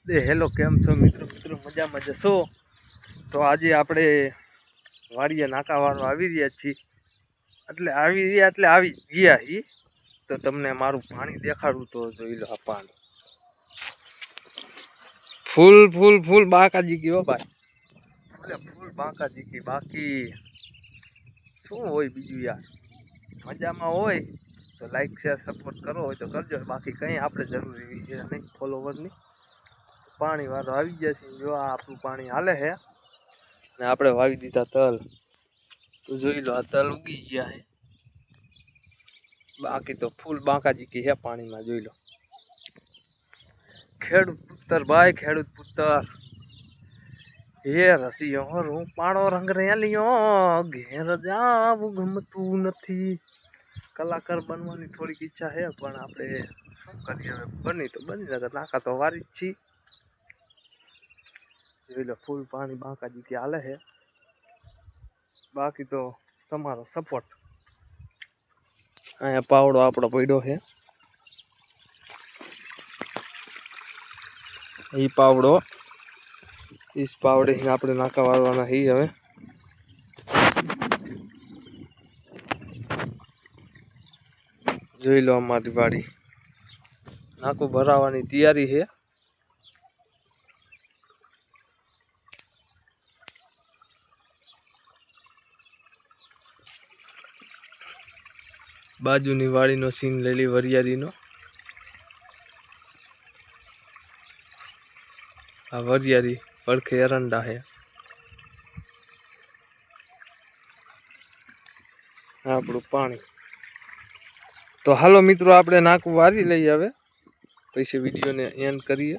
hello કેમ છો મિત્રો મજામાં જશો તો આજે આપણે વાડીએ નાકાવાળો આવી રહ્યા છીએ એટલે આવી ગયા હી તો તમને મારું પાણી દેખાડું તો જોઈ લો આ પાણી ફૂલ બાકાજી ગયો ભાઈ એટલે ફૂલ બાકાજી કી બાકી શું હોય બીજું યાર મજામાં હોય તો લાઈક શેર સપોર્ટ કરો હોય તો કરજો બાકી કંઈ આપણે જરૂરી છે નહીં ફોલોવરની પાણી વાળો આવી ગયા છે જો આ આપણું પાણી હાલે છે ને આપણે વાવી દીધા તલ તો જોઈ લો આ તલ ઉગી ગયા છે બાકી તો ફૂલ બાકાજી કી છે પાણીમાં જોઈ લો ખેડૂત પુત્ર ભાઈ ખેડૂત પુત્ર હે રસિયો હું પાણો રંગ રેલિયો ઘેર જાવું ગમતું નથી કલાકાર બનવાની થોડીક ઈચ્છા છે પણ આપણે શું કરીએ હવે બની તો બની શકે નાકા તો વારી જ છીએ જોઈ લો ફૂલ પાણી બાકાજી કે હાલે છે બાકી તો તમારો સપોર્ટ અહીંયા પાવડો આપણો પડ્યો છે એ પાવડો इस पावड़े ही આપણે નાકા વાળવાના હી હવે જોઈ લો અમારી વાડી નાકું ભરાવાની તૈયારી છે બાજુની વાડીનો સીન લેલી વરિયાળીનો આ વરિયાળી પડખે એરંડા છે આપણું પાણી તો હાલો મિત્રો આપણે નાકું વારી લઈએ હવે પછી વિડીયોને એન્ડ કરીએ